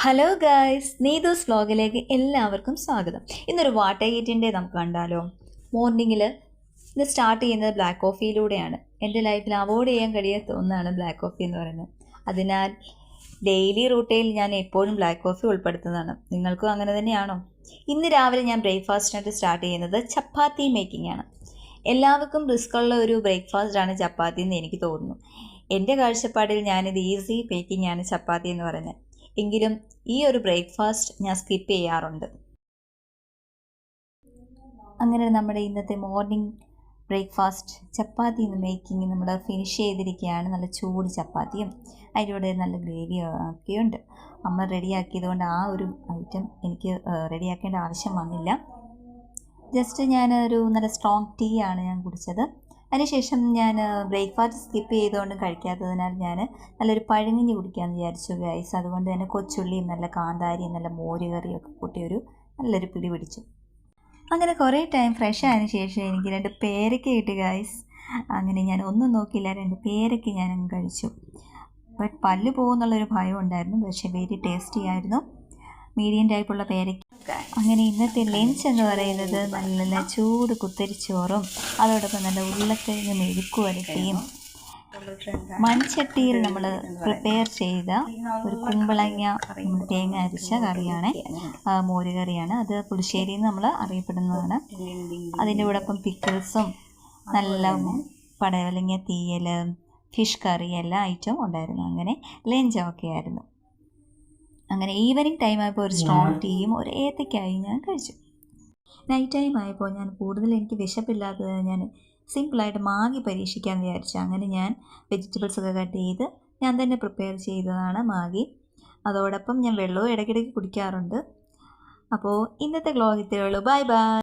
Hello guys, Neethu's വ്ലോഗിലേക്ക് എല്ലാവർക്കും സ്വാഗതം. ഇന്നൊരു വാട്ടർ ഹീറ്റിൻ്റെ നമുക്ക് കണ്ടാലോ. മോർണിംഗിൽ ഇത് സ്റ്റാർട്ട് ചെയ്യുന്നത് ബ്ലാക്ക് കോഫിയിലൂടെയാണ്. എൻ്റെ ലൈഫിൽ അവോയ്ഡ് ചെയ്യാൻ കഴിയാത്ത ഒന്നാണ് ബ്ലാക്ക് കോഫി എന്ന് പറയുന്നത്. അതിനാൽ ഡെയിലി റൂട്ടീനിൽ ഞാൻ എപ്പോഴും ബ്ലാക്ക് കോഫി ഉൾപ്പെടുത്തുന്നതാണ്. നിങ്ങൾക്കും അങ്ങനെ തന്നെയാണോ? ഇന്ന് രാവിലെ ഞാൻ ബ്രേക്ക്ഫാസ്റ്റിനായിട്ട് സ്റ്റാർട്ട് ചെയ്യുന്നത് ചപ്പാത്തി മേക്കിംഗ് ആണ്. എല്ലാവർക്കും റിസ്ക്കുള്ള ഒരു ബ്രേക്ക്ഫാസ്റ്റാണ് ചപ്പാത്തി എന്ന് എനിക്ക് തോന്നുന്നു. എൻ്റെ കാഴ്ചപ്പാടിൽ ഞാനിത് ഈസി മേക്കിംഗ് ആണ് ചപ്പാത്തി എന്ന് പറയുന്നത്. എങ്കിലും ഈ ഒരു ബ്രേക്ക്ഫാസ്റ്റ് ഞാൻ സ്കിപ്പ് ചെയ്യാറുണ്ട്. അങ്ങനെ നമ്മുടെ ഇന്നത്തെ മോർണിംഗ് ബ്രേക്ക്ഫാസ്റ്റ് ചപ്പാത്തി മേക്കിംഗ് നമ്മൾ ഫിനിഷ് ചെയ്തിരിക്കുകയാണ്. നല്ല ചൂട് ചപ്പാത്തിയും അതിൻ്റെ കൂടെ നല്ല ഗ്രേവി ഒക്കെയുണ്ട്. അമ്മ റെഡിയാക്കിയത് കൊണ്ട് ആ ഒരു ഐറ്റം എനിക്ക് റെഡിയാക്കേണ്ട ആവശ്യം വന്നില്ല. ജസ്റ്റ് ഞാനൊരു നല്ല സ്ട്രോങ് ടീ ആണ് ഞാൻ കുടിച്ചത്. അതിനുശേഷം ഞാൻ ബ്രേക്ക്ഫാസ്റ്റ് സ്കിപ്പ് ചെയ്തുകൊണ്ട് കഴിക്കാത്തതിനാൽ ഞാൻ നല്ലൊരു പഴങ്കഞ്ഞി കുടിക്കാമെന്ന് വിചാരിച്ചു ഗൈസ്. അതുകൊണ്ട് തന്നെ കൊച്ചുള്ളിയും നല്ല കാന്താരിയും നല്ല മോര് കറിയൊക്കെ കൂട്ടിയൊരു നല്ലൊരു പിടി പിടിച്ചു. അങ്ങനെ കുറേ ടൈം ഫ്രഷ് ആയതിനു ശേഷം എനിക്ക് 2 പേരയ്ക്ക കിട്ടി ഗൈസ്. അങ്ങനെ ഞാൻ ഒന്നും നോക്കിയില്ല, 2 പേരയ്ക്ക ഞാനങ്ങ് കഴിച്ചു. ബട്ട് പല്ല് പോകുമെന്നുള്ളൊരു ഭയം ഉണ്ടായിരുന്നു. പക്ഷേ വെരി ടേസ്റ്റി ആയിരുന്നു. മീഡിയം ടൈപ്പുള്ള പേരയ്ക്ക. അങ്ങനെ ഇന്നത്തെ ലഞ്ച് എന്ന് പറയുന്നത് നല്ല ചൂട് കുത്തരിച്ചോറും അതോടൊപ്പം നല്ല ഉരുളക്കിഴങ്ങ് മെഴുക്ക് വരട്ടിയും മൺചട്ടിയിൽ നമ്മൾ പ്രിപ്പയർ ചെയ്ത ഒരു കുമ്പളങ്ങ തേങ്ങ അരച്ച കറിയാണ്. മോര് കറിയാണ്. അത് പുളിശ്ശേരി എന്ന് നമ്മൾ അറിയപ്പെടുന്നതാണ്. അതിൻ്റെ കൂടൊപ്പം പിക്കിൾസും നല്ല പടവലങ്ങ തീയൽ, ഫിഷ് കറി എല്ലാ ഐറ്റവും ഉണ്ടായിരുന്നു. അങ്ങനെ ലഞ്ച് ഒക്കെ ആയിരുന്നു. അങ്ങനെ ഈവനിങ് ടൈം ആയപ്പോൾ ഒരു സ്ട്രോങ് ടീയും ഒരു ഏത്തയ്ക്കായി ഞാൻ കഴിച്ചു. നൈറ്റ് ടൈം ആയപ്പോൾ ഞാൻ കൂടുതൽ എനിക്ക് വിശപ്പില്ലാത്തത് ഞാൻ സിമ്പിളായിട്ട് മാഗി പരീക്ഷിക്കാമെന്ന് വിചാരിച്ചു. അങ്ങനെ ഞാൻ വെജിറ്റബിൾസൊക്കെ കട്ട് ചെയ്ത് ഞാൻ തന്നെ പ്രിപ്പയർ ചെയ്തതാണ് മാഗി. അതോടൊപ്പം ഞാൻ വെള്ളവും ഇടയ്ക്കിടയ്ക്ക് കുടിക്കാറുണ്ട്. അപ്പോൾ ഇന്നത്തെ വ്ലോഗ് ഇത്രയേ ഉള്ളൂ. Bye bye.